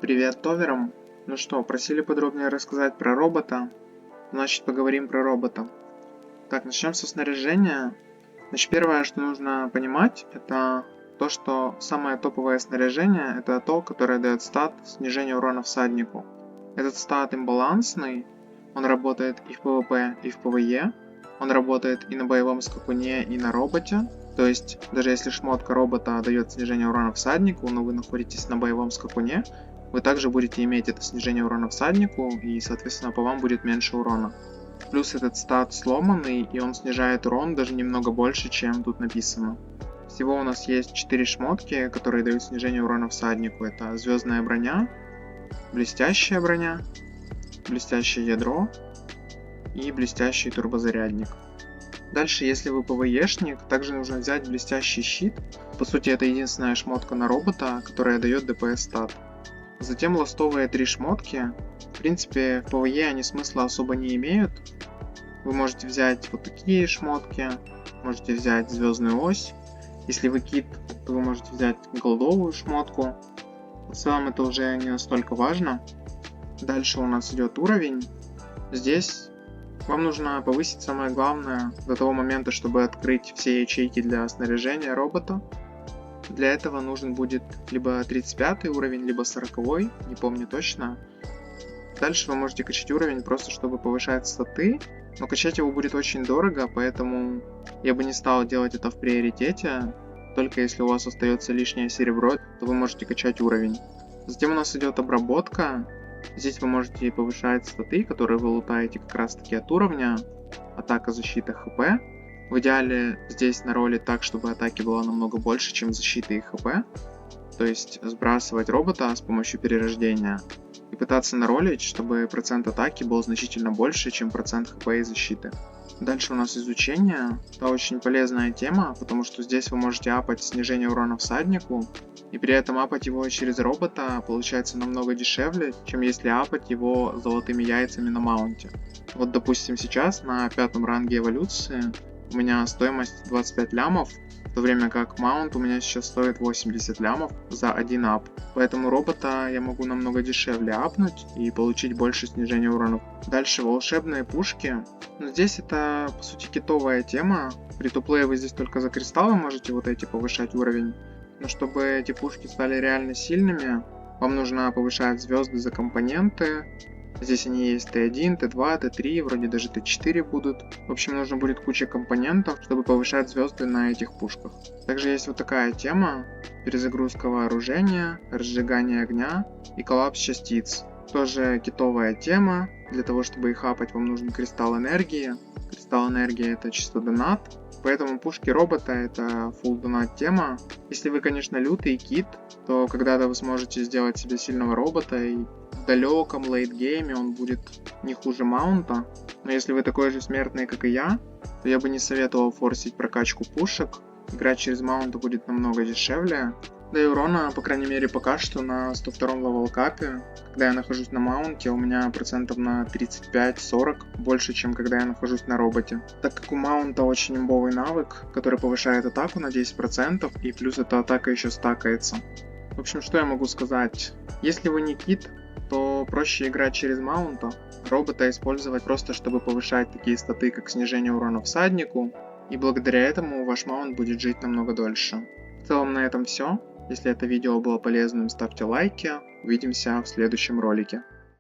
Привет, Товерам! Ну что, просили подробнее рассказать про робота? Значит, поговорим про робота. Так, начнем со снаряжения. Значит, первое, что нужно понимать, это то, что самое топовое снаряжение, это то, которое дает стат снижения урона всаднику. Этот стат имбалансный, он работает и в PvP, и в PvE. Он работает и на боевом скакуне, и на роботе. То есть, даже если шмотка робота дает снижение урона всаднику, но вы находитесь на боевом скакуне, вы также будете иметь это снижение урона всаднику, и, соответственно, по вам будет меньше урона. Плюс этот стат сломанный, и он снижает урон даже немного больше, чем тут написано. Всего у нас есть 4 шмотки, которые дают снижение урона всаднику. Это звездная броня, блестящее ядро и блестящий турбозарядник. Дальше, если вы ПВЕшник, также нужно взять блестящий щит. По сути, это единственная шмотка на робота, которая дает ДПС стат. Затем ластовые 3 шмотки. В принципе, в PvE они смысла особо не имеют. Вы можете взять вот такие шмотки, можете взять звездную ось. Если вы кит, то вы можете взять голдовую шмотку. В целом это уже не настолько важно. Дальше у нас идет уровень. Здесь вам нужно повысить самое главное до того момента, чтобы открыть все ячейки для снаряжения робота. Для этого нужен будет либо 35 уровень, либо 40, не помню точно. Дальше вы можете качать уровень просто чтобы повышать статы, но качать его будет очень дорого, поэтому я бы не стал делать это в приоритете. Только если у вас остается лишнее серебро, то вы можете качать уровень. Затем у нас идет обработка. Здесь вы можете повышать статы, которые вы лутаете как раз таки от уровня. Атака, защита, хп. В идеале здесь наролить так, чтобы атаки было намного больше, чем защиты и хп. То есть сбрасывать робота с помощью перерождения и пытаться наролить, чтобы процент атаки был значительно больше, чем процент хп и защиты. Дальше у нас изучение. Это очень полезная тема, потому что здесь вы можете апать снижение урона всаднику, и при этом апать его через робота получается намного дешевле, чем если апать его золотыми яйцами на маунте. Вот допустим сейчас на 5-м ранге эволюции у меня стоимость 25 лямов, в то время как маунт у меня сейчас стоит 80 лямов за один ап. Поэтому робота я могу намного дешевле апнуть и получить больше снижения уронов. Дальше волшебные пушки. Но здесь это по сути китовая тема. При туплее вы здесь только за кристаллы можете вот эти повышать уровень. Но чтобы эти пушки стали реально сильными, вам нужно повышать звезды за компоненты. Здесь они есть Т1, Т2, Т3, вроде даже Т4 будут. В общем, нужно будет куча компонентов, чтобы повышать звезды на этих пушках. Также есть вот такая тема. Перезагрузка вооружения, разжигание огня и коллапс частиц. Тоже китовая тема. Для того, чтобы их апать, вам нужен кристалл энергии. Кристалл энергии это чисто донат. Поэтому пушки робота это full донат тема. Если вы, конечно, лютый кит, то когда-то вы сможете сделать себе сильного робота, и в далеком лейтгейме он будет не хуже маунта. Но если вы такой же смертный, как и я, то я бы не советовал форсить прокачку пушек. Играть через маунта будет намного дешевле. Да и урона, по крайней мере, пока что на 102 левел капе, когда я нахожусь на маунте, у меня процентов на 35-40 больше, чем когда я нахожусь на роботе. Так как у маунта очень имбовый навык, который повышает атаку на 10%, и плюс эта атака еще стакается. В общем, что я могу сказать? Если вы не кит, то проще играть через маунта, робота использовать просто, чтобы повышать такие статы, как снижение урона всаднику, и благодаря этому ваш маунт будет жить намного дольше. В целом на этом все. Если это видео было полезным, ставьте лайки. Увидимся в следующем ролике.